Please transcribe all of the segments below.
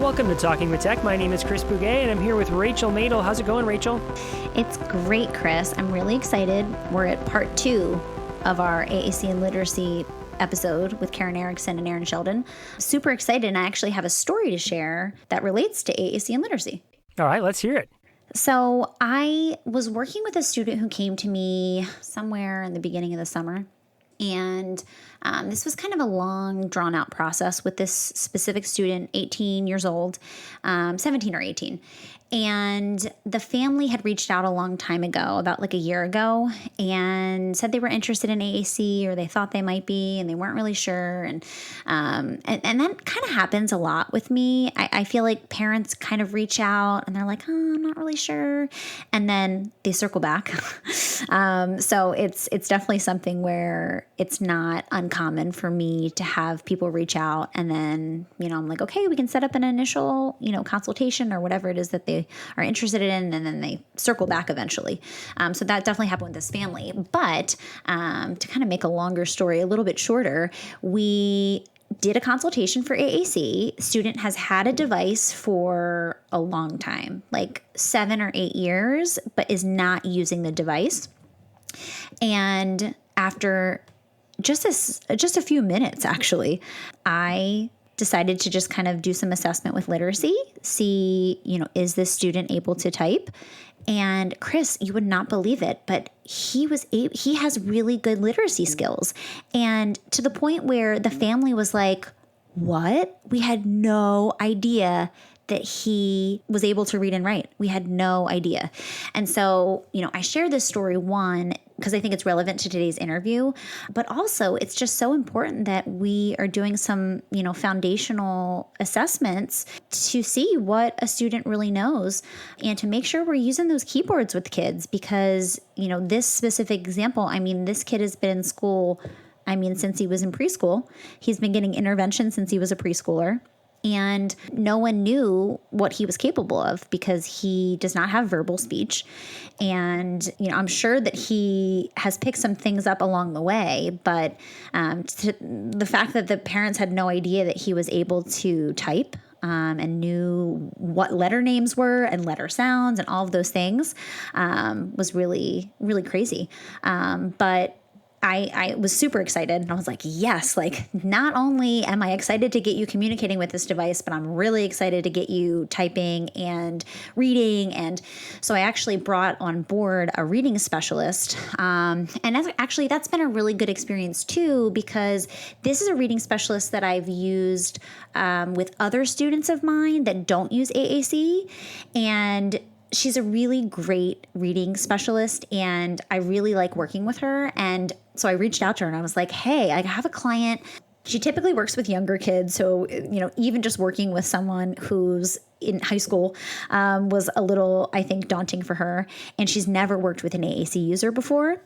welcome to Talking with Tech. My name is Chris Bouguet, and I'm here with Rachel Madel. How's it going, Rachel? It's great, Chris. I'm really excited. We're at part 2 of our AAC and Literacy episode with Karen Erickson and Erin Sheldon. Super excited, and I actually have a story to share that relates to AAC and literacy. All right, let's hear it. So I was working with a student who came to me somewhere in the beginning of the summer. And this was kind of a long, drawn-out process with this specific student, 18 years old, 17 or 18. And the family had reached out a long time ago, about like a year ago, and said they were interested in AAC, or they thought they might be, and they weren't really sure. And that kind of happens a lot with me. I feel like parents kind of reach out, and they're like, oh, I'm not really sure. And then they circle back. So it's definitely something where it's not uncommon for me to have people reach out, and then, I'm like, okay, we can set up an initial, consultation or whatever it is that they are interested in, and then they circle back eventually. So that definitely happened with this family. But to kind of make a longer story a little bit shorter, we did a consultation for AAC. Student has had a device for a long time, like 7 or 8 years, but is not using the device. And after just a few minutes, actually, I decided to just kind of do some assessment with literacy, see, is this student able to type? And Chris, you would not believe it, but he has really good literacy skills. And to the point where the family was like, what? We had no idea that he was able to read and write. We had no idea. And so, I share this story, one, because I think it's relevant to today's interview, but also it's just so important that we are doing some, foundational assessments to see what a student really knows, and to make sure we're using those keyboards with kids, because, this specific example, this kid has been in school, since he was in preschool. He's been getting intervention since he was a preschooler. And no one knew what he was capable of because he does not have verbal speech. And, I'm sure that he has picked some things up along the way, but the fact that the parents had no idea that he was able to type and knew what letter names were and letter sounds and all of those things was really, really crazy. But I was super excited, and I was like, yes, not only am I excited to get you communicating with this device, but I'm really excited to get you typing and reading. And so I actually brought on board a reading specialist. And that's been a really good experience too, because this is a reading specialist that I've used with other students of mine that don't use AAC. And she's a really great reading specialist, and I really like working with her. And so I reached out to her and I was like, hey, I have a client. She typically works with younger kids. So, even just working with someone who's in high school was a little, I think, daunting for her. And she's never worked with an AAC user before.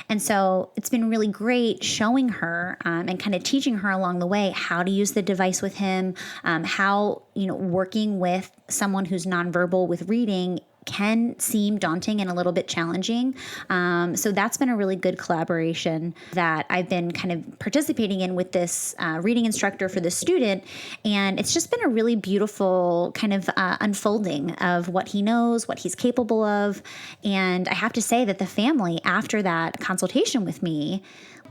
And so it's been really great showing her and kind of teaching her along the way how to use the device with him, how, working with someone who's nonverbal with reading can seem daunting and a little bit challenging. So that's been a really good collaboration that I've been kind of participating in with this reading instructor for the student. And it's just been a really beautiful kind of unfolding of what he knows, what he's capable of. And I have to say that the family, after that consultation with me,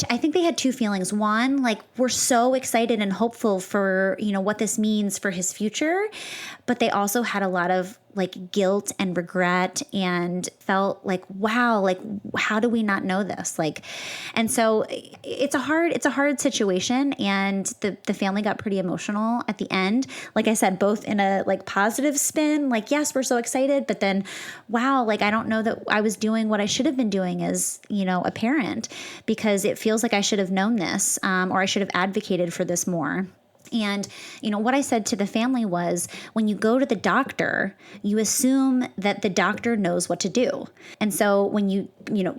I think they had two feelings. One, we're so excited and hopeful for, what this means for his future. But they also had a lot of guilt and regret, and felt wow, how do we not know this? And so it's a hard situation. And the family got pretty emotional at the end. Like I said, both in a positive spin, yes, we're so excited, but then, wow, I don't know that I was doing what I should have been doing as, a parent, because it feels like I should have known this, or I should have advocated for this more. And, what I said to the family was, when you go to the doctor, you assume that the doctor knows what to do. And so when you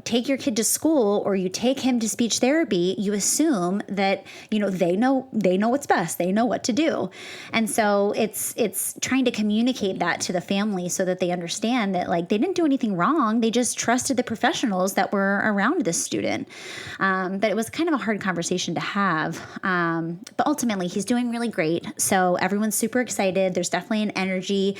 take your kid to school, or you take him to speech therapy, you assume that, they know what's best. They know what to do. And so it's trying to communicate that to the family so that they understand that they didn't do anything wrong. They just trusted the professionals that were around this student. But it was kind of a hard conversation to have. But ultimately he's doing doing really great. So everyone's super excited. There's definitely an energy,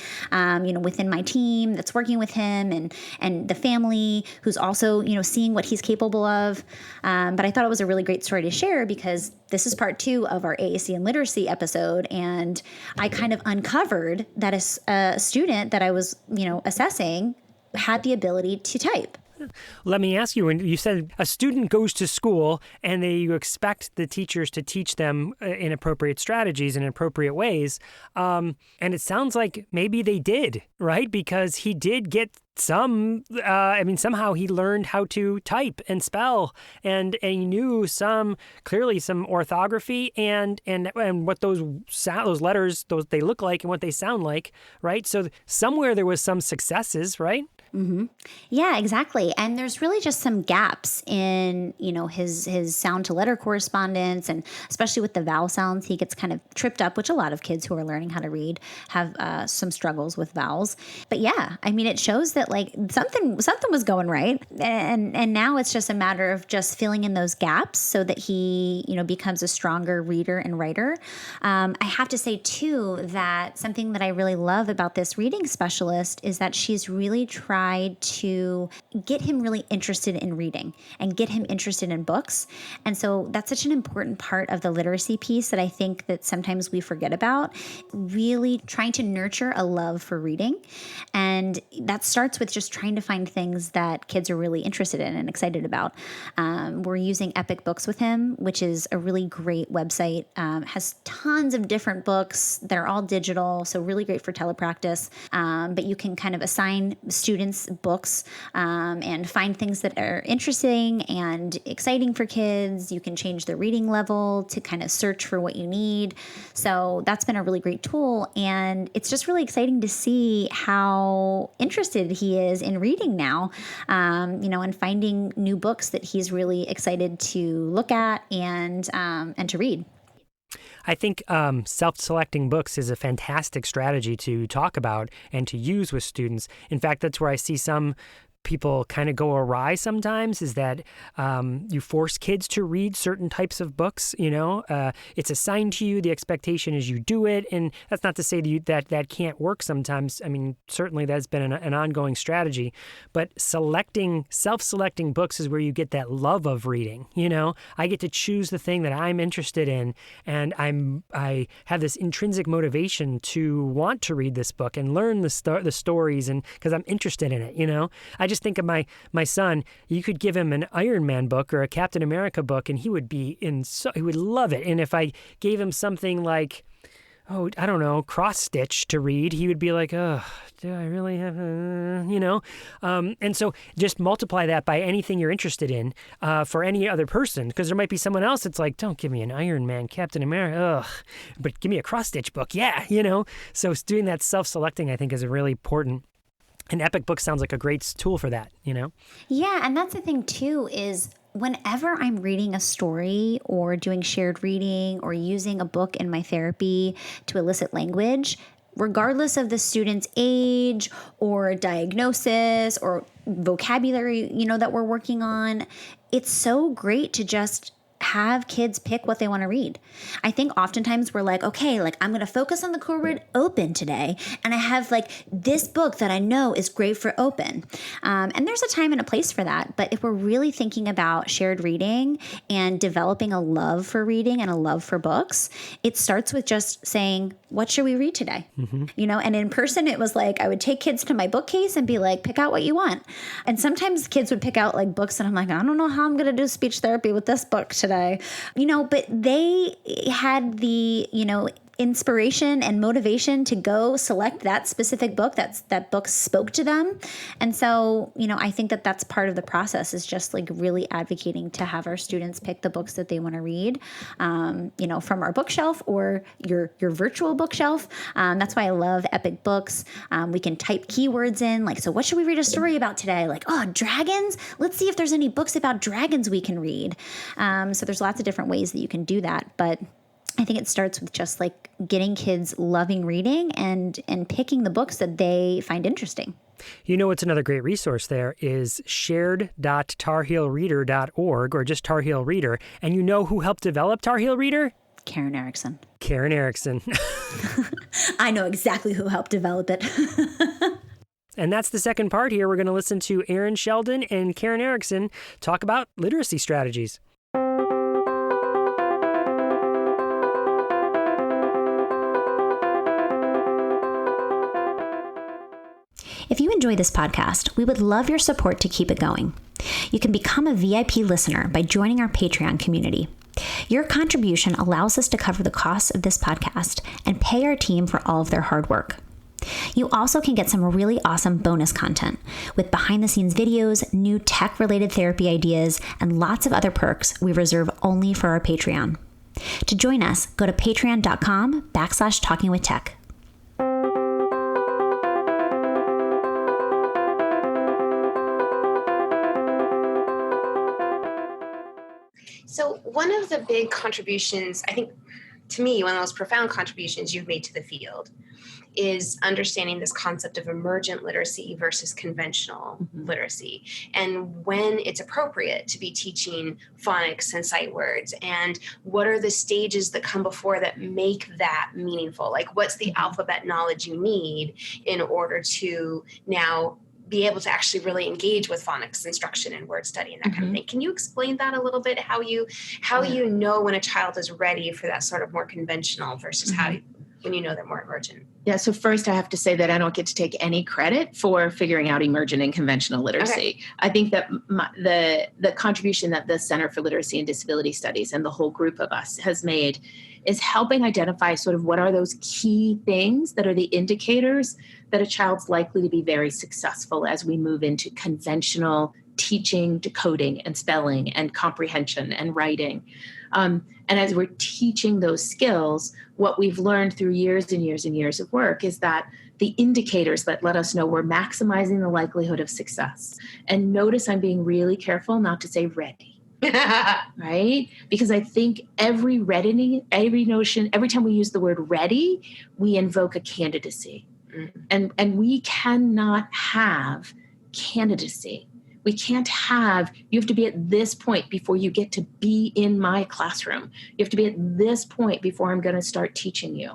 within my team that's working with him and the family who's also, seeing what he's capable of. But I thought it was a really great story to share because this is part 2 of our AAC and literacy episode. And I kind of uncovered that a student that I was, assessing had the ability to type. Let me ask you, when you said a student goes to school and you expect the teachers to teach them in appropriate strategies in appropriate ways, and it sounds like maybe they did, right? Because he did get somehow he learned how to type and spell, and he knew clearly some orthography and what those letters, they look like and what they sound like, right? So somewhere there was some successes, right? Mm-hmm. Yeah, exactly. And there's really just some gaps in, his sound to letter correspondence, and especially with the vowel sounds, he gets kind of tripped up, which a lot of kids who are learning how to read have some struggles with vowels. But yeah, I mean, it shows that like something was going right. And now it's just a matter of just filling in those gaps so that he, becomes a stronger reader and writer. I have to say too, that something that I really love about this reading specialist is that she's really tried to get him really interested in reading and get him interested in books. And so that's such an important part of the literacy piece that I think that sometimes we forget about, really trying to nurture a love for reading. And that starts with just trying to find things that kids are really interested in and excited about. We're using Epic Books with him, which is a really great website, has tons of different books that are all digital, so really great for telepractice. But you can kind of assign students books and find things that are interesting and exciting for kids. You can change the reading level to kind of search for what you need. So that's been a really great tool. And it's just really exciting to see how interested he is in reading now, and finding new books that he's really excited to look at and to read. I think self-selecting books is a fantastic strategy to talk about and to use with students. In fact, that's where I see some people kind of go awry sometimes, is that you force kids to read certain types of books. It's assigned to you. The expectation is you do it. And that's not to say that can't work sometimes. I mean, certainly that's been an ongoing strategy. But self-selecting books is where you get that love of reading. I get to choose the thing that I'm interested in, and I have this intrinsic motivation to want to read this book and learn the stories, and because I'm interested in it. I just think of my son. You could give him an Iron Man book or a Captain America book, and he would he would love it. And if I gave him something like, I don't know, cross stitch to read, he would be like, oh, do I really have, and so just multiply that by anything you're interested in for any other person, because there might be someone else that's like, don't give me an Iron Man, Captain America, but give me a cross stitch book. Yeah. So doing that self-selecting, I think, is a really important. An Epic Book sounds like a great tool for that, Yeah, and that's the thing, too, is whenever I'm reading a story or doing shared reading or using a book in my therapy to elicit language, regardless of the student's age or diagnosis or vocabulary, that we're working on, it's so great to just have kids pick what they want to read. I think oftentimes we're like, okay, like I'm going to focus on the core word open today. And I have like this book that I know is great for open. And there's a time and a place for that. But if we're really thinking about shared reading and developing a love for reading and a love for books, it starts with just saying, what should we read today? Mm-hmm. And in person, it was like, I would take kids to my bookcase and be like, pick out what you want. And sometimes kids would pick out like books and I'm like, I don't know how I'm going to do speech therapy with this book today. But they had the, inspiration and motivation to go select that specific book. That book spoke to them. And so, I think that that's part of the process, is just like really advocating to have our students pick the books that they want to read, from our bookshelf or your virtual bookshelf. That's why I love Epic Books. We can type keywords in, like, so what should we read a story about today? Like, dragons? Let's see if there's any books about dragons we can read. So there's lots of different ways that you can do that. But I think it starts with just like getting kids loving reading and picking the books that they find interesting. What's another great resource there is shared.tarheelreader.org, or just Tar Heel Reader. And who helped develop Tar Heel Reader? Karen Erickson. Karen Erickson. I know exactly who helped develop it. And that's the second part here. We're going to listen to Erin Sheldon and Karen Erickson talk about literacy strategies. If you enjoy this podcast, we would love your support to keep it going. You can become a VIP listener by joining our Patreon community. Your contribution allows us to cover the costs of this podcast and pay our team for all of their hard work. You also can get some really awesome bonus content with behind-the-scenes videos, new tech-related therapy ideas, and lots of other perks we reserve only for our Patreon. To join us, go to patreon.com/talkingwithtech. So one of the big contributions, I think, to me, one of the most profound contributions you've made to the field is understanding this concept of emergent literacy versus conventional literacy, and when it's appropriate to be teaching phonics and sight words, and what are the stages that come before that make that meaningful? Like, what's the alphabet knowledge you need in order to now be able to actually really engage with phonics instruction and word study and that kind of thing. Can you explain that a little bit? How you know when a child is ready for that sort of more conventional versus when you know they're more emergent? Yeah, so first I have to say that I don't get to take any credit for figuring out emergent and conventional literacy. Okay. I think that the contribution that the Center for Literacy and Disability Studies and the whole group of us has made is helping identify sort of what are those key things that are the indicators that a child's likely to be very successful as we move into conventional teaching, decoding, and spelling, and comprehension and writing. And as we're teaching those skills, what we've learned through years and years and years of work is that the indicators that let us know we're maximizing the likelihood of success. And notice I'm being really careful not to say ready. Right? Because I think every notion, every time we use the word ready, we invoke a candidacy. And we cannot have candidacy. We can't have, you have to be at this point before you get to be in my classroom. You have to be at this point before I'm going to start teaching you.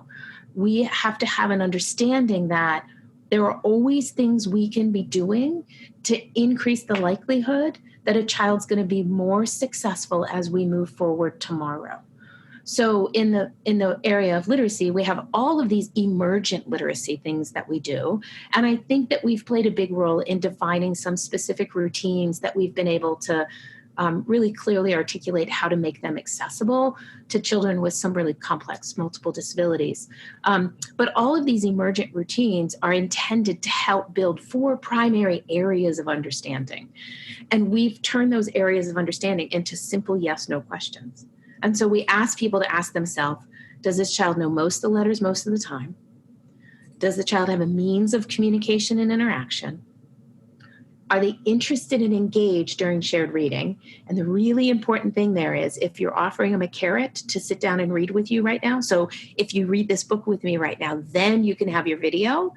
We have to have an understanding that there are always things we can be doing to increase the likelihood that a child's going to be more successful as we move forward tomorrow. So in the area of literacy, we have all of these emergent literacy things that we do. And I think that we've played a big role in defining some specific routines that we've been able to really clearly articulate how to make them accessible to children with some really complex multiple disabilities. But all of these emergent routines are intended to help build 4 primary areas of understanding. And we've turned those areas of understanding into simple yes/no questions. And so we ask people to ask themselves, does this child know most of the letters most of the time? Does the child have a means of communication and interaction? Are they interested and engaged during shared reading? And the really important thing there is if you're offering them a carrot to sit down and read with you right now. So if you read this book with me right now, then you can have your video.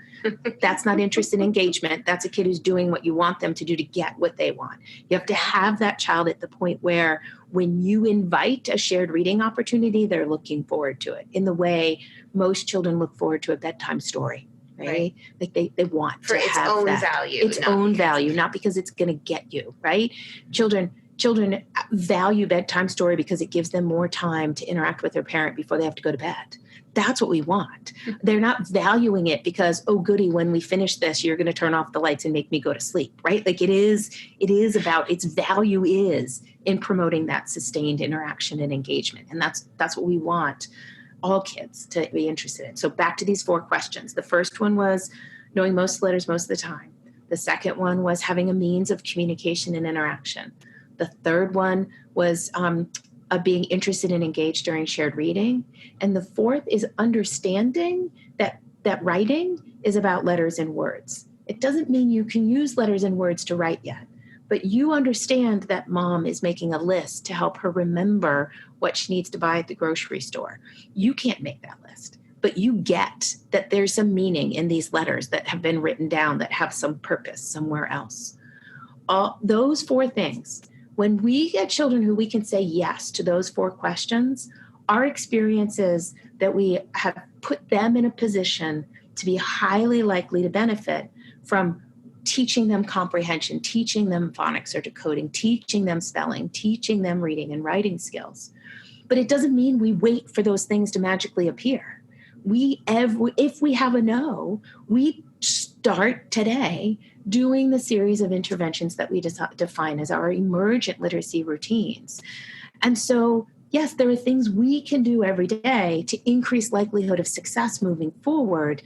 That's not interest and engagement. That's a kid who's doing what you want them to do to get what they want. You have to have that child at the point where when you invite a shared reading opportunity, they're looking forward to it in the way most children look forward to a bedtime story. Right? Like they want for to its have own that. value. Its own value, not because it's going to get you, right? Children value bedtime story because it gives them more time to interact with their parent before they have to go to bed. That's what we want. They're not valuing it because, oh, goody, when we finish this, you're going to turn off the lights and make me go to sleep, right? Like it is about its value is in promoting that sustained interaction and engagement. And that's what we want all kids to be interested in. So back to these 4 questions. The first one was knowing most letters most of the time. The second one was having a means of communication and interaction. The third one was being interested and engaged during shared reading. And the fourth is understanding that writing is about letters and words. It doesn't mean you can use letters and words to write yet, but you understand that mom is making a list to help her remember what she needs to buy at the grocery store. You can't make that list, but you get that there's some meaning in these letters that have been written down that have some purpose somewhere else. All those 4 things, when we get children who we can say yes to those 4 questions, our experience is that we have put them in a position to be highly likely to benefit from teaching them comprehension, teaching them phonics or decoding, teaching them spelling, teaching them reading and writing skills. But it doesn't mean we wait for those things to magically appear. If we have a no, we start today doing the series of interventions that we define as our emergent literacy routines. And so, yes, there are things we can do every day to increase likelihood of success moving forward.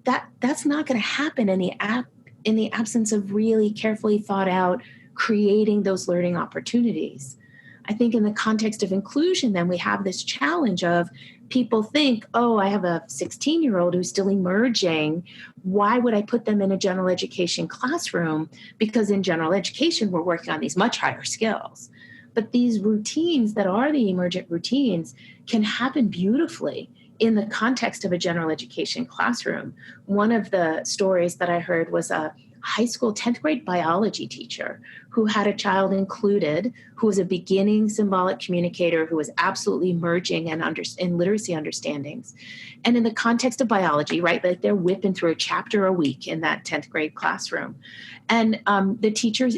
That's not going to happen in the absence of really carefully thought out creating those learning opportunities. I think in the context of inclusion, then we have this challenge of people think, oh, I have a 16-year-old who's still emerging. Why would I put them in a general education classroom? Because in general education, we're working on these much higher skills. But these routines that are the emergent routines can happen beautifully in the context of a general education classroom. One of the stories that I heard was a high school 10th grade biology teacher who had a child included who was a beginning symbolic communicator who was absolutely merging in literacy understandings. And in the context of biology, right, like they're whipping through a chapter a week in that 10th grade classroom. And the teacher's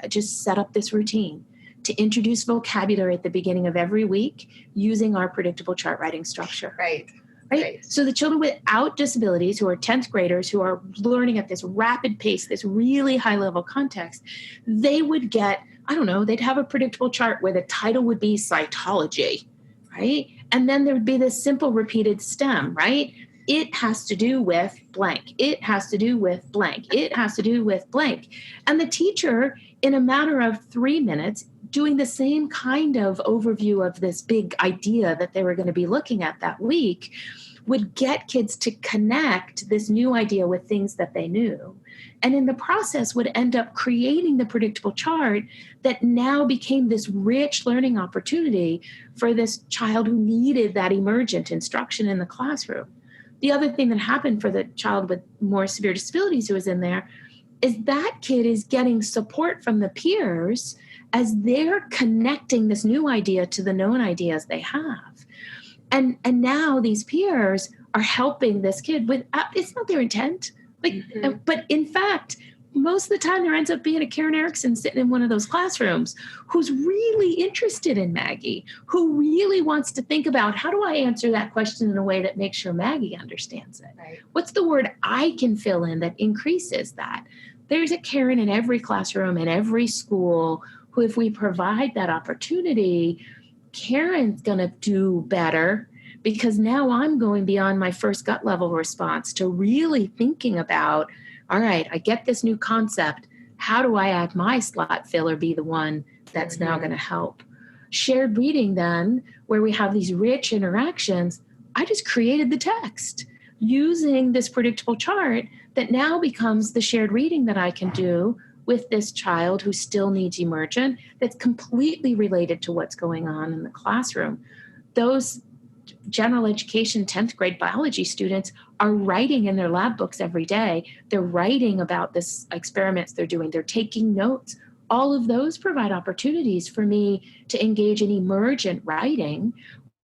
just set up this routine to introduce vocabulary at the beginning of every week using our predictable chart writing structure. Right. So the children without disabilities who are 10th graders who are learning at this rapid pace, this really high level context, they would get, they'd have a predictable chart where the title would be cytology, right? And then there would be this simple repeated stem, right? It has to do with blank. It has to do with blank. It has to do with blank. And the teacher, in a matter of 3 minutes, doing the same kind of overview of this big idea that they were going to be looking at that week, would get kids to connect this new idea with things that they knew. And in the process would end up creating the predictable chart that now became this rich learning opportunity for this child who needed that emergent instruction in the classroom. The other thing that happened for the child with more severe disabilities who was in there is that kid is getting support from the peers as they're connecting this new idea to the known ideas they have. And now these peers are helping this kid with, it's not their intent, but in fact, most of the time there ends up being a Karen Erickson sitting in one of those classrooms who's really interested in Maggie, who really wants to think about how do I answer that question in a way that makes sure Maggie understands it? Right. What's the word I can fill in that increases that? There's a Karen in every classroom, in every school, who if we provide that opportunity, Karen's going to do better because now I'm going beyond my first gut level response to really thinking about, all right, I get this new concept. How do I add my slot filler be the one that's now going to help? Shared reading then, where we have these rich interactions, I just created the text using this predictable chart that now becomes the shared reading that I can do with this child who still needs emergent that's completely related to what's going on in the classroom. Those general education 10th grade biology students are writing in their lab books every day. They're writing about this experiments they're doing. They're taking notes. All of those provide opportunities for me to engage in emergent writing.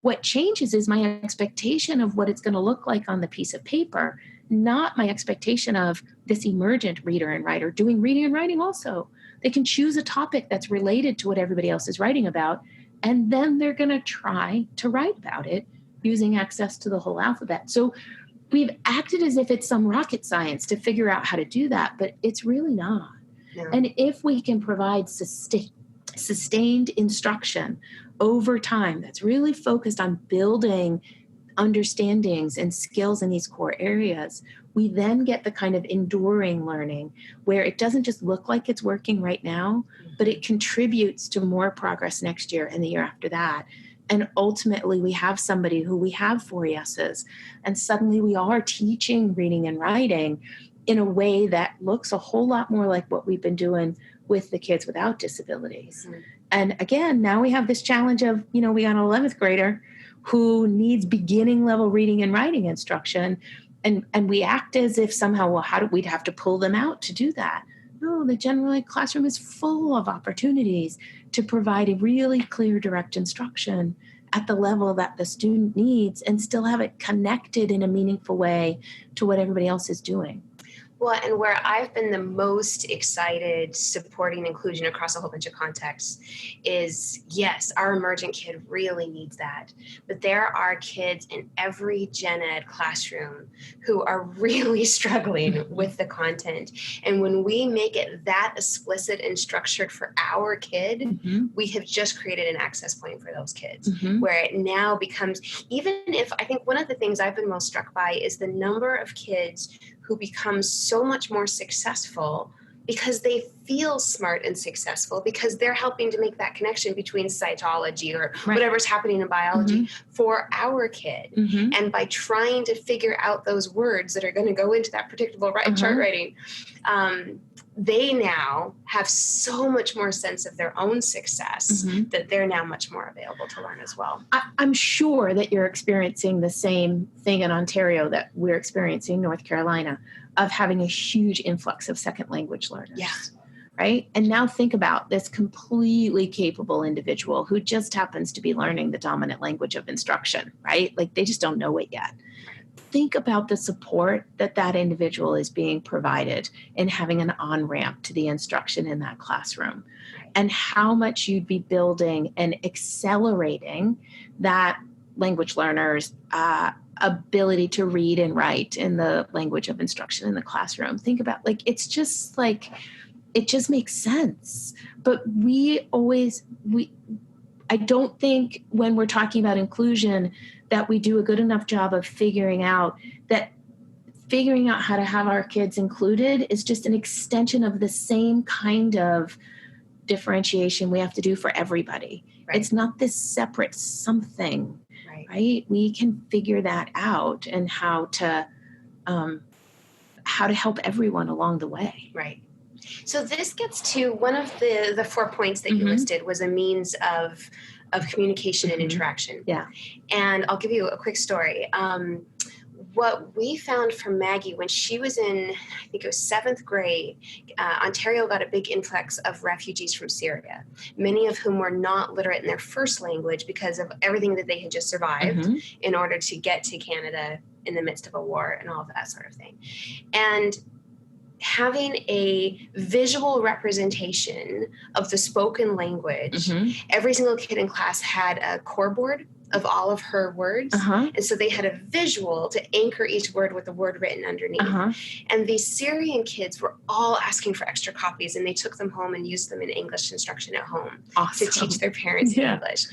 What changes is my expectation of what it's going to look like on the piece of paper, not my expectation of this emergent reader and writer doing reading and writing also. They can choose a topic that's related to what everybody else is writing about, and then they're going to try to write about it using access to the whole alphabet. So we've acted as if it's some rocket science to figure out how to do that, but it's really not. No. And if we can provide sustained instruction over time that's really focused on building understandings and skills in these core areas, we then get the kind of enduring learning where it doesn't just look like it's working right now, but it contributes to more progress next year and the year after that. And ultimately, we have somebody who we have 4 yeses, and suddenly we are teaching reading and writing in a way that looks a whole lot more like what we've been doing with the kids without disabilities. Mm-hmm. And again, now we have this challenge of, we got an 11th grader who needs beginning level reading and writing instruction. And we act as if somehow, we'd have to pull them out to do that. No, the general ed classroom is full of opportunities to provide a really clear, direct instruction at the level that the student needs and still have it connected in a meaningful way to what everybody else is doing. Well, and where I've been the most excited supporting inclusion across a whole bunch of contexts is, yes, our emergent kid really needs that. But there are kids in every gen ed classroom who are really struggling with the content. And when we make it that explicit and structured for our kid, we have just created an access point for those kids where it now becomes, even if I think one of the things I've been most struck by is the number of kids who become so much more successful because they feel smart and successful because they're helping to make that connection between cytology or whatever's happening in biology for our kid. And by trying to figure out those words that are going to go into that predictable chart writing, they now have so much more sense of their own success that they're now much more available to learn as well. I'm sure that you're experiencing the same thing in Ontario that we're experiencing in North Carolina, of having a huge influx of second language learners. Yeah. Right? And now think about this completely capable individual who just happens to be learning the dominant language of instruction, right? Like they just don't know it yet. Think about the support that that individual is being provided in having an on-ramp to the instruction in that classroom, and how much you'd be building and accelerating that language learner's ability to read and write in the language of instruction in the classroom. Think about, like, it's just like, it just makes sense. But I don't think when we're talking about inclusion that we do a good enough job of figuring out how to have our kids included is just an extension of the same kind of differentiation we have to do for everybody. Right. It's not this separate something, right? We can figure that out, and how to help everyone along the way. Right. So this gets to one of the 4 points that you listed was a means of communication and interaction. Yeah. And I'll give you a quick story. What we found from Maggie when she was in, I think it was 7th grade, Ontario got a big influx of refugees from Syria, many of whom were not literate in their first language because of everything that they had just survived in order to get to Canada in the midst of a war and all of that sort of thing. And having a visual representation of the spoken language, every single kid in class had a core board of all of her words. And so they had a visual to anchor each word with the word written underneath. And these Syrian kids were all asking for extra copies, and they took them home and used them in English instruction at home to teach their parents English.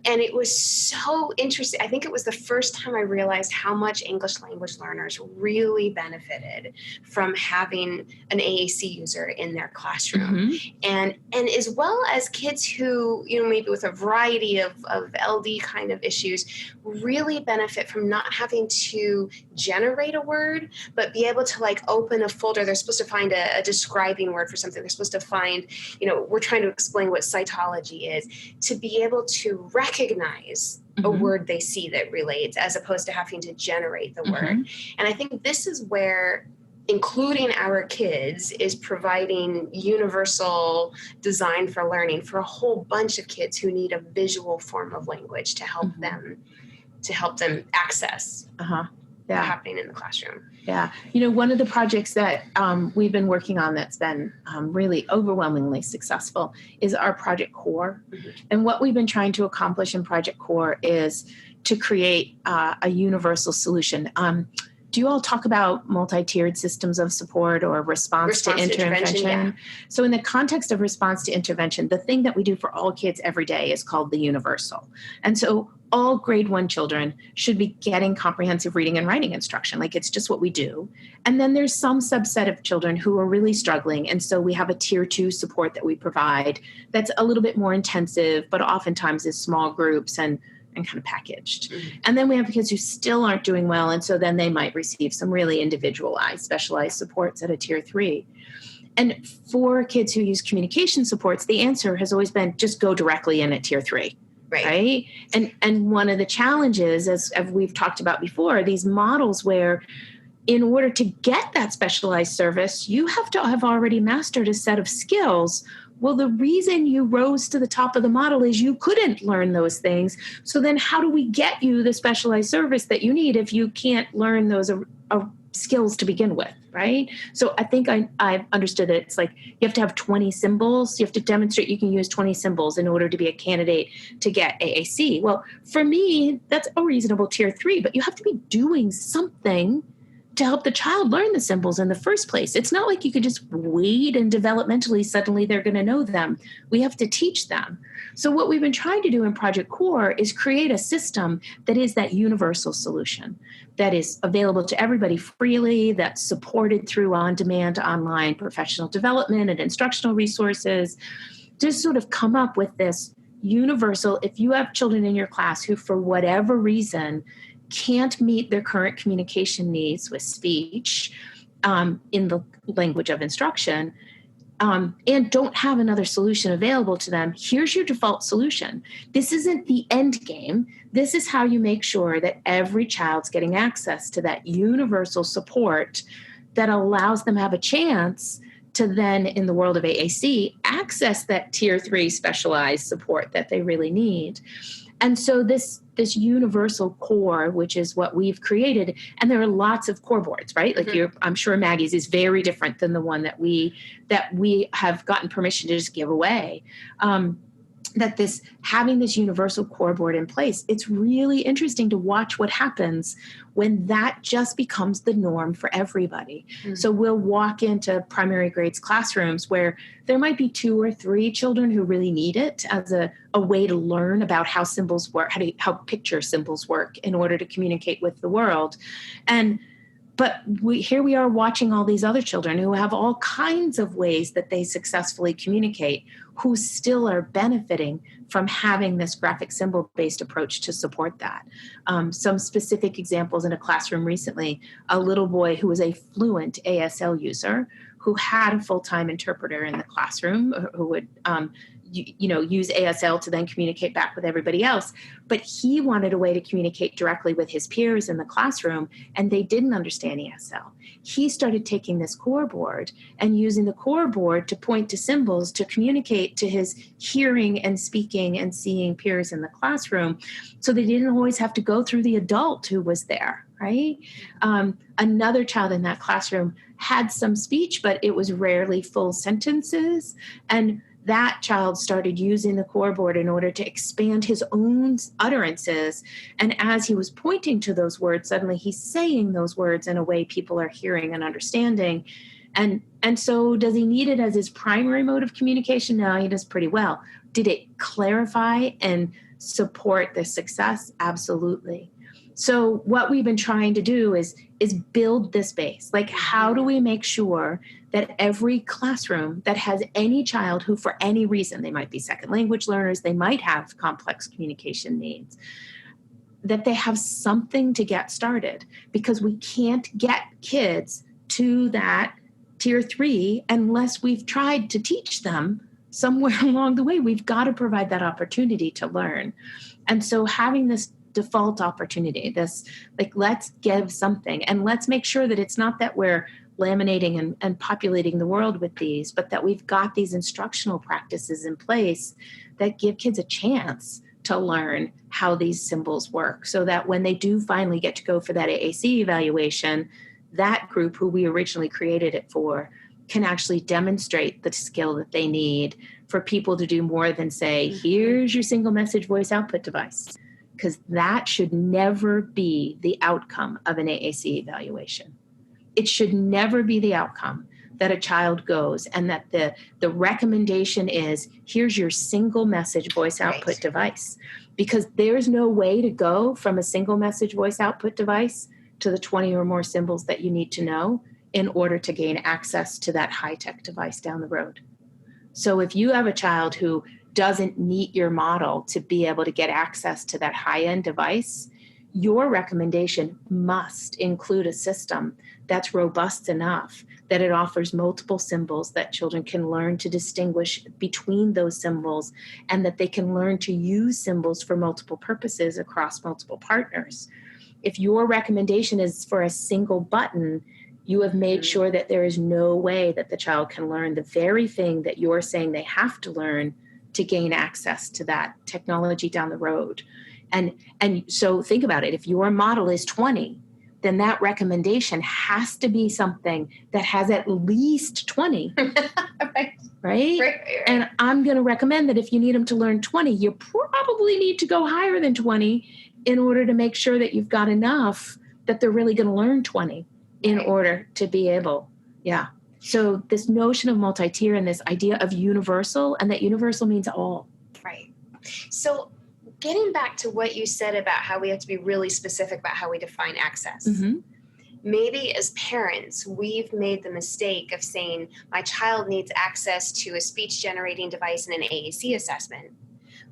And it was so interesting. I think it was the first time I realized how much English language learners really benefited from having an AAC user in their classroom. And as well as kids who, maybe with a variety of LD kind of issues, really benefit from not having to generate a word, but be able to open a folder. They're supposed to find a describing word for something. They're supposed to find, we're trying to explain what cytology is, to be able to recognize a word they see that relates, as opposed to having to generate the word. And I think this is where including our kids is providing universal design for learning for a whole bunch of kids who need a visual form of language to help them access what's happening in the classroom. Yeah. One of the projects that we've been working on that's been really overwhelmingly successful is our Project Core. And what we've been trying to accomplish in Project Core is to create a universal solution. Do you all talk about multi-tiered systems of support or response to intervention? Yeah. So in the context of response to intervention, the thing that we do for all kids every day is called the universal. And so all grade 1 children should be getting comprehensive reading and writing instruction. It's just what we do. And then there's some subset of children who are really struggling. And so we have a tier 2 support that we provide that's a little bit more intensive, but oftentimes is small groups and kind of packaged. And then we have kids who still aren't doing well. And so then they might receive some really individualized, specialized supports at a tier 3. And for kids who use communication supports, the answer has always been just go directly in at tier 3. Right. And one of the challenges, as we've talked about before, these models where in order to get that specialized service, you have to have already mastered a set of skills well, the reason you rose to the top of the model is you couldn't learn those things. So then how do we get you the specialized service that you need if you can't learn those skills to begin with, right? So I think I've understood that it's like you have to have 20 symbols. You have to demonstrate you can use 20 symbols in order to be a candidate to get AAC. Well, for me, that's a reasonable tier 3, but you have to be doing something to help the child learn the symbols in the first place. It's not like you could just wait and developmentally suddenly they're going to know them. We have to teach them. So what we've been trying to do in Project Core is create a system that is that universal solution that is available to everybody freely, that's supported through on-demand online professional development and instructional resources, to sort of come up with this universal, if you have children in your class who for whatever reason can't meet their current communication needs with speech in the language of instruction, and don't have another solution available to them, here's your default solution. This isn't the end game. This is how you make sure that every child's getting access to that universal support that allows them to have a chance to then, in the world of AAC, access that tier 3 specialized support that they really need. And so this universal core, which is what we've created, and there are lots of core boards, right? Like I'm sure Maggie's is very different than the one that we have gotten permission to just give away. Having this universal core board in place, it's really interesting to watch what happens when that just becomes the norm for everybody. Mm-hmm. So we'll walk into primary grades classrooms where there might be 2 or 3 children who really need it as a way to learn about how symbols work, how picture symbols work in order to communicate with the world. But here we are watching all these other children who have all kinds of ways that they successfully communicate, who still are benefiting from having this graphic symbol-based approach to support that. Some specific examples in a classroom recently, a little boy who was a fluent ASL user who had a full-time interpreter in the classroom who would use ASL to then communicate back with everybody else. But he wanted a way to communicate directly with his peers in the classroom, and they didn't understand ESL. He started taking this core board and using the core board to point to symbols to communicate to his hearing and speaking and seeing peers in the classroom, so they didn't always have to go through the adult who was there, right? Another child in that classroom had some speech, but it was rarely full sentences, and that child started using the core board in order to expand his own utterances. And as he was pointing to those words, suddenly he's saying those words in a way people are hearing and understanding. And so does he need it as his primary mode of communication? No, he does pretty well. Did it clarify and support the success? Absolutely. So what we've been trying to do is build this base. Like, how do we make sure that every classroom that has any child who, for any reason, they might be second language learners, they might have complex communication needs, that they have something to get started? Because we can't get kids to that tier 3 unless we've tried to teach them somewhere along the way. We've got to provide that opportunity to learn. And so having this default opportunity, this, like, let's give something, and let's make sure that it's not that we're laminating and populating the world with these, but that we've got these instructional practices in place that give kids a chance to learn how these symbols work, so that when they do finally get to go for that AAC evaluation, that group who we originally created it for can actually demonstrate the skill that they need for people to do more than say, here's your single message voice output device. Because that should never be the outcome of an AAC evaluation. It should never be the outcome that a child goes and that the recommendation is, here's your single message voice output device. Because there's no way to go from a single message voice output device to the 20 or more symbols that you need to know in order to gain access to that high-tech device down the road. So if you have a child who doesn't meet your model to be able to get access to that high-end device, your recommendation must include a system that's robust enough that it offers multiple symbols that children can learn to distinguish between those symbols, and that they can learn to use symbols for multiple purposes across multiple partners. If your recommendation is for a single button, You have made sure that there is no way that the child can learn the very thing that you're saying they have to learn to gain access to that technology down the road. And so think about it. If your model is 20, then that recommendation has to be something that has at least 20. Right? And I'm going to recommend that if you need them to learn 20, you probably need to go higher than 20 in order to make sure that you've got enough that they're really going to learn 20 in order to be able. Yeah. So this notion of multi-tier and this idea of universal, and that universal means all. Right. So getting back to what you said about how we have to be really specific about how we define access. Maybe as parents, we've made the mistake of saying my child needs access to a speech generating device and an AAC assessment,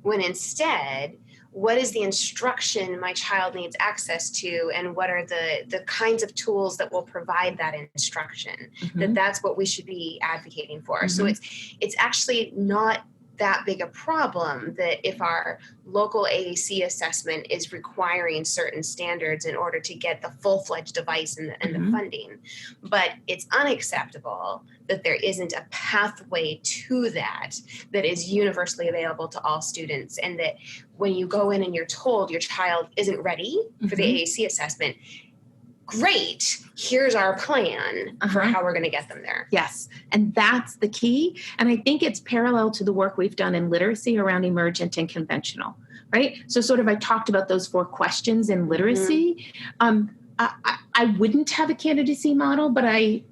when instead, what is the instruction my child needs access to, and what are the kinds of tools that will provide that instruction? That's what we should be advocating for. So it's actually not that big a problem that if our local AAC assessment is requiring certain standards in order to get the full-fledged device and the funding. But it's unacceptable that there isn't a pathway to that is universally available to all students, and that when you go in and you're told your child isn't ready for the AAC assessment, great, here's our plan for how we're going to get them there. Yes. And that's the key. And I think it's parallel to the work we've done in literacy around emergent and conventional, right? So sort of I talked about those 4 questions in literacy. I wouldn't have a candidacy model, but I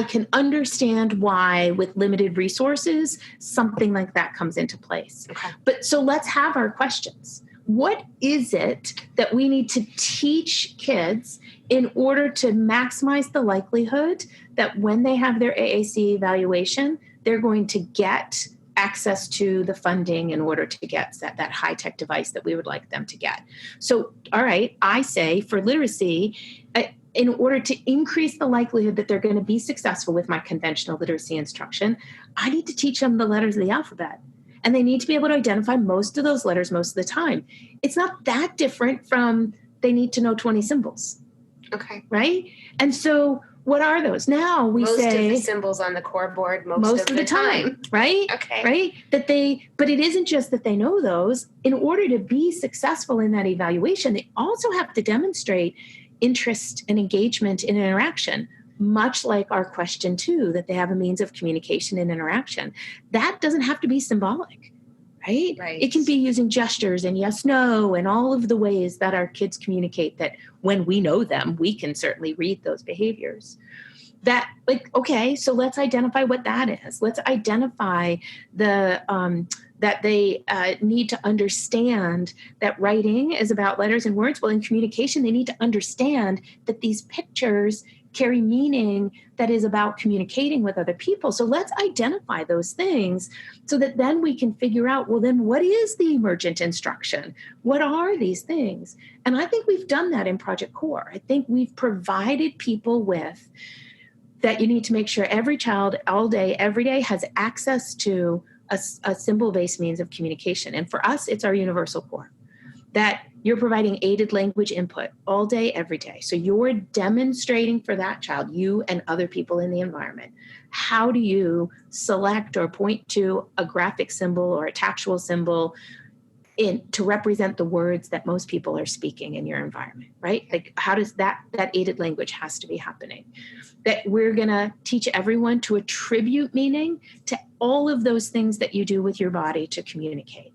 can understand why with limited resources, something like that comes into place. But so let's have our questions. What is it that we need to teach kids in order to maximize the likelihood that when they have their AAC evaluation, they're going to get access to the funding in order to get that high-tech device that we would like them to get? So, all right, I say for literacy, in order to increase the likelihood that they're going to be successful with my conventional literacy instruction, I need to teach them the letters of the alphabet. And they need to be able to identify most of those letters most of the time. It's not that different from they need to know 20 symbols. Right? And so what are those? Now we most say... of the symbols on the core board most of the time. Right? Right? But it isn't just that they know those. In order to be successful in that evaluation, they also have to demonstrate interest and engagement in interaction. Much like our question 2, that they have a means of communication and interaction. That doesn't have to be symbolic, right? It can be using gestures and yes, no, and all of the ways that our kids communicate, that when we know them, we can certainly read those behaviors. That, okay, so let's identify what that is. Let's identify that they need to understand that writing is about letters and words. Well, in communication, they need to understand that these pictures carry meaning that is about communicating with other people. So let's identify those things so that then we can figure out, well, then what is the emergent instruction? What are these things? And I think we've done that in Project Core. I think we've provided people with that you need to make sure every child all day, every day has access to a symbol-based means of communication. And for us, it's our universal core. That you're providing aided language input all day, every day. So you're demonstrating for that child, you and other people in the environment, how do you select or point to a graphic symbol or a tactual symbol to represent the words that most people are speaking in your environment, right? Like how does that aided language has to be happening? That we're going to teach everyone to attribute meaning to all of those things that you do with your body to communicate.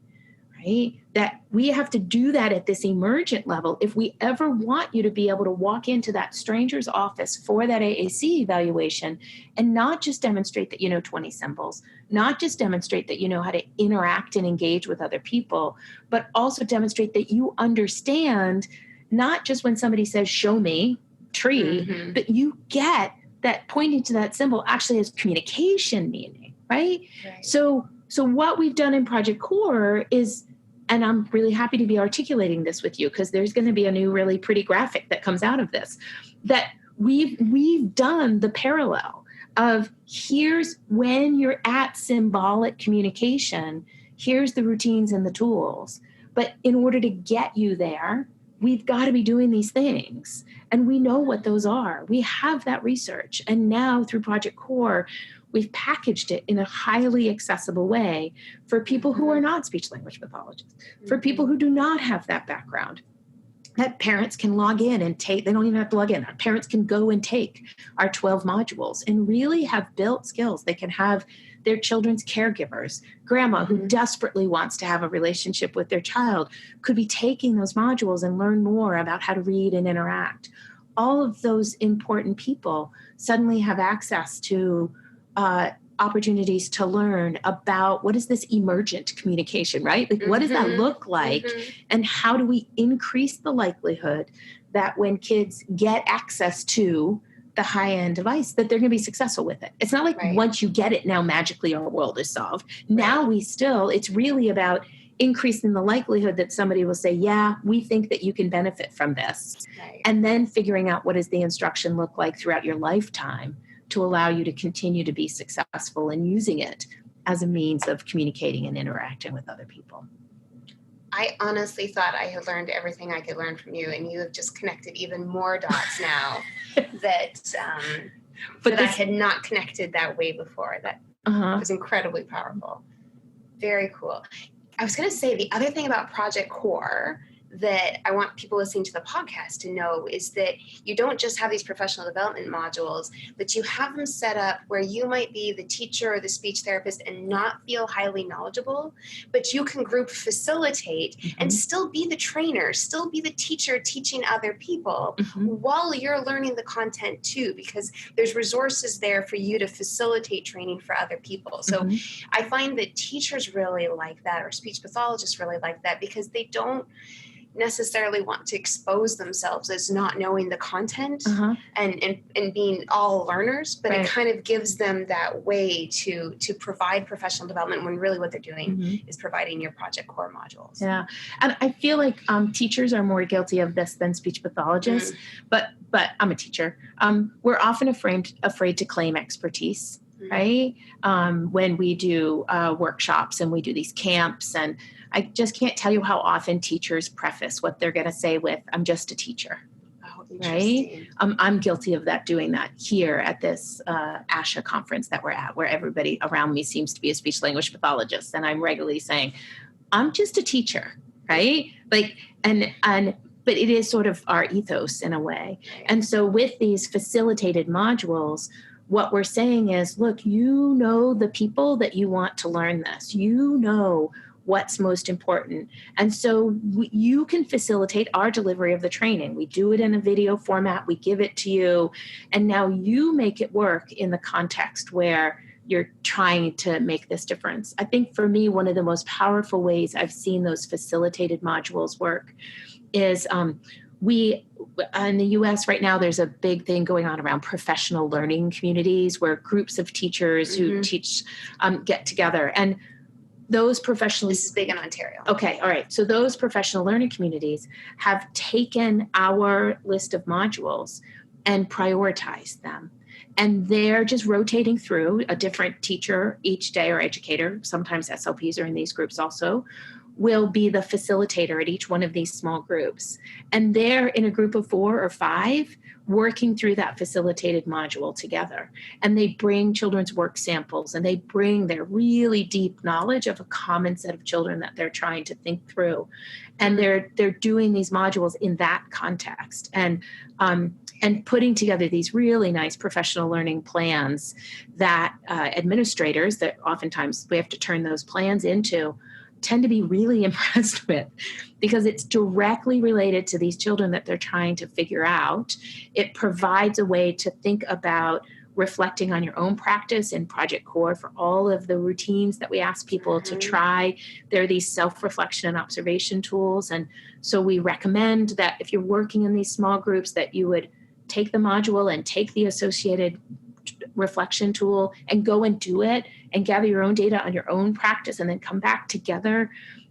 Right? That we have to do that at this emergent level if we ever want you to be able to walk into that stranger's office for that AAC evaluation and not just demonstrate that you know 20 symbols, not just demonstrate that you know how to interact and engage with other people, but also demonstrate that you understand not just when somebody says, show me tree, but you get that pointing to that symbol actually has communication meaning, right? So what we've done in Project Core is, and I'm really happy to be articulating this with you because there's going to be a new really pretty graphic that comes out of this, that we've done the parallel of here's when you're at symbolic communication, here's the routines and the tools. But in order to get you there, we've got to be doing these things. And we know what those are. We have that research. And now through Project Core, we've packaged it in a highly accessible way for people who are not speech language pathologists, for people who do not have that background. That parents can log in and take, they don't even have to log in. Parents can go and take our 12 modules and really have built skills. They can have their children's caregivers. Grandma who desperately wants to have a relationship with their child could be taking those modules and learn more about how to read and interact. All of those important people suddenly have access to opportunities to learn about what is this emergent communication, right? Like, what does that look like? And how do we increase the likelihood that when kids get access to the high-end device, that they're going to be successful with it? It's not like once you get it, now magically our world is solved. Now it's really about increasing the likelihood that somebody will say, yeah, we think that you can benefit from this. And then figuring out what does the instruction look like throughout your lifetime to allow you to continue to be successful in using it as a means of communicating and interacting with other people. I honestly thought I had learned everything I could learn from you, and you have just connected even more dots now that I had not connected that way before. That was incredibly powerful. Very cool. I was going to say the other thing about Project Core that I want people listening to the podcast to know is that you don't just have these professional development modules, but you have them set up where you might be the teacher or the speech therapist and not feel highly knowledgeable, but you can group facilitate and still be the trainer, still be the teacher teaching other people while you're learning the content too, because there's resources there for you to facilitate training for other people. So I find that teachers really like that, or speech pathologists really like that, because they don't necessarily want to expose themselves as not knowing the content and being all learners, but it kind of gives them that way to provide professional development when really what they're doing is providing your Project Core modules. Yeah. And I feel like teachers are more guilty of this than speech pathologists, but I'm a teacher. We're often afraid to claim expertise. Right? When we do workshops and we do these camps, and I just can't tell you how often teachers preface what they're going to say with, I'm just a teacher. Oh, interesting. Right? I'm guilty of doing that here at this ASHA conference that we're at, where everybody around me seems to be a speech language pathologist. And I'm regularly saying, I'm just a teacher, right? Like, but it is sort of our ethos in a way. And so with these facilitated modules, what we're saying is, look, you know the people that you want to learn this. You know what's most important. And so you can facilitate our delivery of the training. We do it in a video format. We give it to you. And now you make it work in the context where you're trying to make this difference. I think for me, one of the most powerful ways I've seen those facilitated modules work is in the US right now, there's a big thing going on around professional learning communities where groups of teachers who teach get together. And those professional... This is big in Ontario. Okay, all right. So those professional learning communities have taken our list of modules and prioritized them. And they're just rotating through a different teacher each day, or educator. Sometimes SLPs are in these groups also, will be the facilitator at each one of these small groups. And they're in a group of 4 or 5 working through that facilitated module together. And they bring children's work samples, and they bring their really deep knowledge of a common set of children that they're trying to think through. And they're doing these modules in that context, and putting together these really nice professional learning plans that administrators, that oftentimes we have to turn those plans into, tend to be really impressed with, because it's directly related to these children that they're trying to figure out. It provides a way to think about reflecting on your own practice in Project Core for all of the routines that we ask people to try. There are these self-reflection and observation tools. And so we recommend that if you're working in these small groups, that you would take the module and take the associated reflection tool and go and do it and gather your own data on your own practice and then come back together.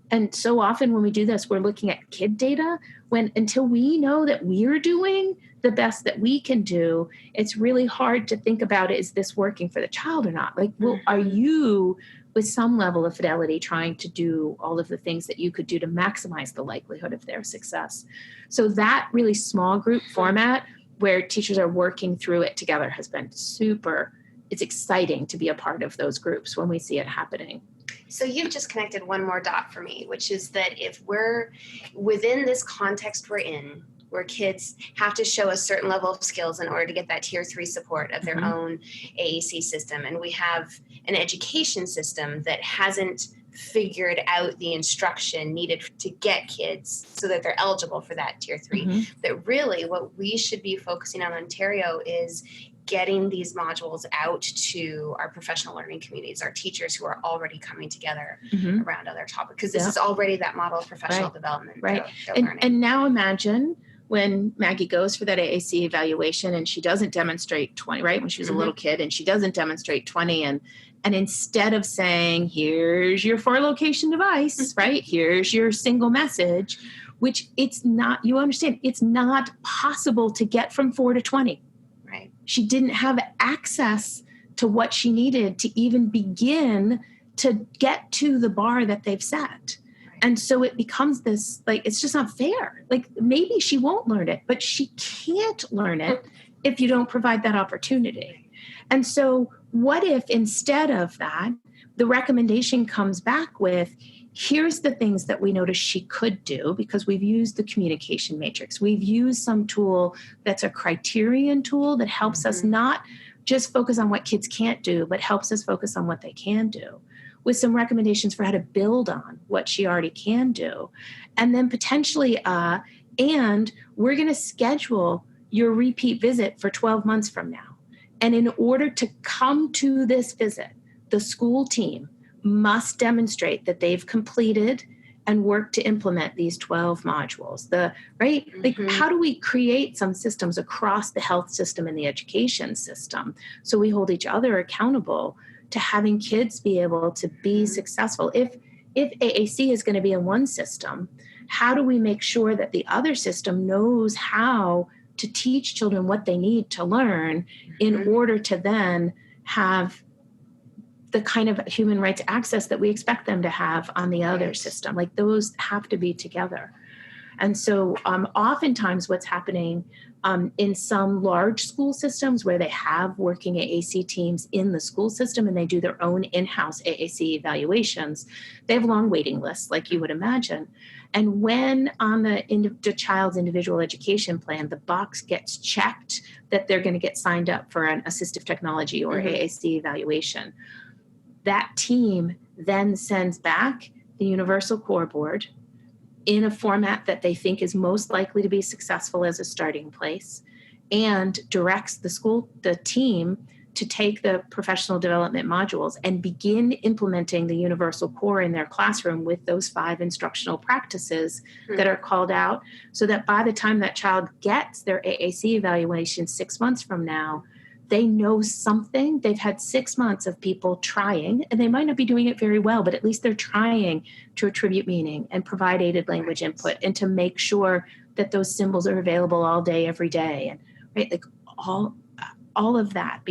And so often when we do this, we're looking at kid data, when until we know that we're doing the best that we can do, it's really hard to think about, is this working for the child or not? Like, well, are you with some level of fidelity, trying to do all of the things that you could do to maximize the likelihood of their success. So that really small group format where teachers are working through it together has been super. It's exciting to be a part of those groups when we see it happening. So you've just connected one more dot for me, which is that if we're within this context we're in, where kids have to show a certain level of skills in order to get that tier 3 support of their own AAC system, and we have an education system that hasn't figured out the instruction needed to get kids so that they're eligible for that tier 3, that really what we should be focusing on in Ontario is getting these modules out to our professional learning communities, our teachers who are already coming together around other topics, because this is already that model of professional development. Right. They're learning. And now imagine when Maggie goes for that AAC evaluation and she doesn't demonstrate 20, right? When she was a little kid and she doesn't demonstrate 20, and instead of saying, here's your 4-location device, right? Here's your single message, which it's not, you understand, it's not possible to get from 4 to 20. Right. She didn't have access to what she needed to even begin to get to the bar that they've set. And so it becomes this, like, it's just not fair. Like, maybe she won't learn it, but she can't learn it if you don't provide that opportunity. And so what if instead of that, the recommendation comes back with, here's the things that we notice she could do, because we've used the communication matrix. We've used some tool that's a criterion tool that helps us not just focus on what kids can't do, but helps us focus on what they can do, with some recommendations for how to build on what she already can do. And then potentially, and we're going to schedule your repeat visit for 12 months from now. And in order to come to this visit, the school team must demonstrate that they've completed and worked to implement these 12 modules. Like, how do we create some systems across the health system and the education system so we hold each other accountable to having kids be able to be successful? If AAC is going to be in one system, how do we make sure that the other system knows how to teach children what they need to learn in order to then have the kind of human rights access that we expect them to have on the other system? Like, those have to be together. And so oftentimes what's happening in some large school systems where they have working AAC teams in the school system and they do their own in-house AAC evaluations, they have long waiting lists, like you would imagine. And when on the child's individual education plan, the box gets checked that they're going to get signed up for an assistive technology or AAC evaluation, that team then sends back the Universal Core Board in a format that they think is most likely to be successful as a starting place, and directs the team to take the professional development modules and begin implementing the Universal Core in their classroom with those 5 instructional practices that are called out, so that by the time that child gets their AAC evaluation 6 months from now, they know something. They've had 6 months of people trying, and they might not be doing it very well, but at least they're trying to attribute meaning and provide aided language input, and to make sure that those symbols are available all day, every day. And like all of that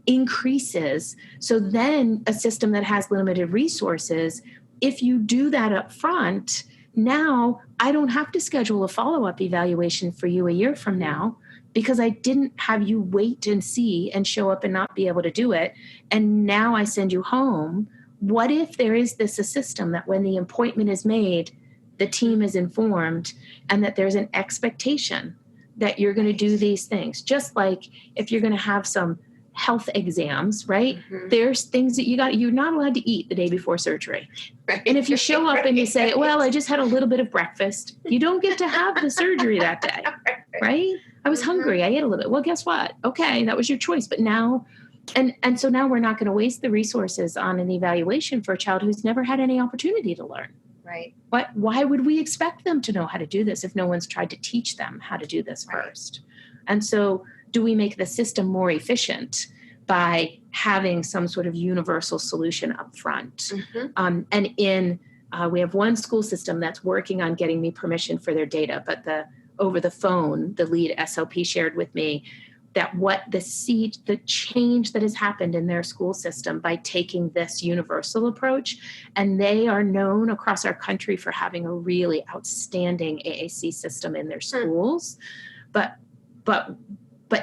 increases. So then a system that has limited resources, if you do that up front, now I don't have to schedule a follow-up evaluation for you a year from now, because I didn't have you wait and see and show up and not be able to do it. And now I send you home. What if there is this a system that when the appointment is made, the team is informed, and that there's an expectation that you're going to do these things? Just like if you're going to have some health exams, right? There's things that you're not allowed to eat the day before surgery. Right. And if you show up and you say, well, I just had a little bit of breakfast, you don't get to have the surgery that day, right? I was hungry. I ate a little bit. Well, guess what? Okay, that was your choice. But now, and so now we're not going to waste the resources on an evaluation for a child who's never had any opportunity to learn. Right. But why would we expect them to know how to do this if no one's tried to teach them how to do this first? And so do we make the system more efficient by having some sort of universal solution up front? We have one school system that's working on getting me permission for their data, but over the phone, the lead SLP shared with me, what the change that has happened in their school system by taking this universal approach. And they are known across our country for having a really outstanding AAC system in their schools. But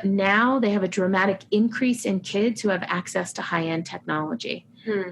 now they have a dramatic increase in kids who have access to high-end technology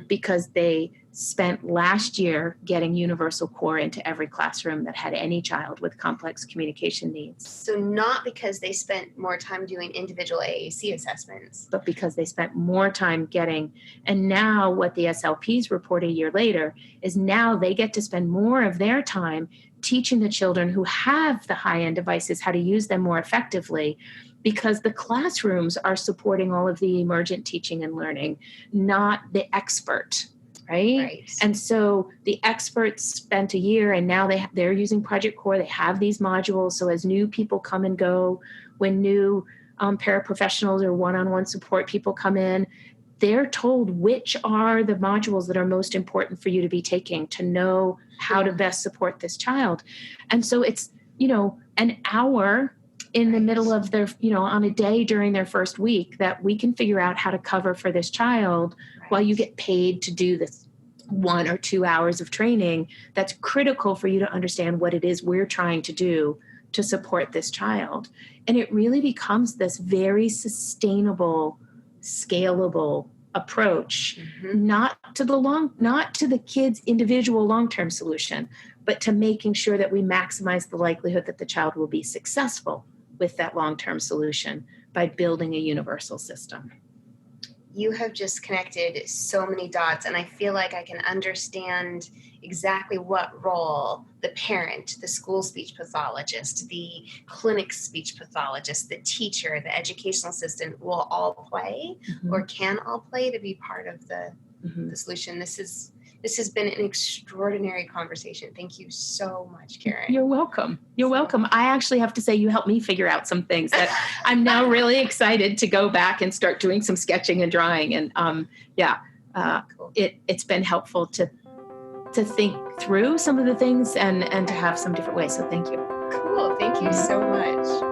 because they spent last year getting universal core into every classroom that had any child with complex communication needs. So not because they spent more time doing individual AAC assessments, but because they spent more time getting, and now what the SLPs report a year later is now they get to spend more of their time teaching the children who have the high-end devices how to use them more effectively, because the classrooms are supporting all of the emergent teaching and learning, not the expert. Right? And so the experts spent a year, and now they're using Project Core. They have these modules. So as new people come and go, when new paraprofessionals or one-on-one support people come in, they're told which are the modules that are most important for you to be taking to know how to best support this child. And so it's, an hour in the middle of their, on a day during their first week that we can figure out how to cover for this child while you get paid to do this 1 or 2 hours of training. That's critical for you to understand what it is we're trying to do to support this child. And it really becomes this very sustainable, scalable approach, not to the kid's individual long-term solution, but to making sure that we maximize the likelihood that the child will be successful with that long-term solution by building a universal system. You have just connected so many dots, and I feel like I can understand exactly what role the parent, the school speech pathologist, the clinic speech pathologist, the teacher, the educational assistant will all play or can all play to be part of the solution. This has been an extraordinary conversation. Thank you so much, Karen. You're welcome. You're welcome. I actually have to say you helped me figure out some things that I'm now really excited to go back and start doing some sketching and drawing. And cool. It's been helpful to think through some of the things and to have some different ways. So thank you. Cool. Thank you so much.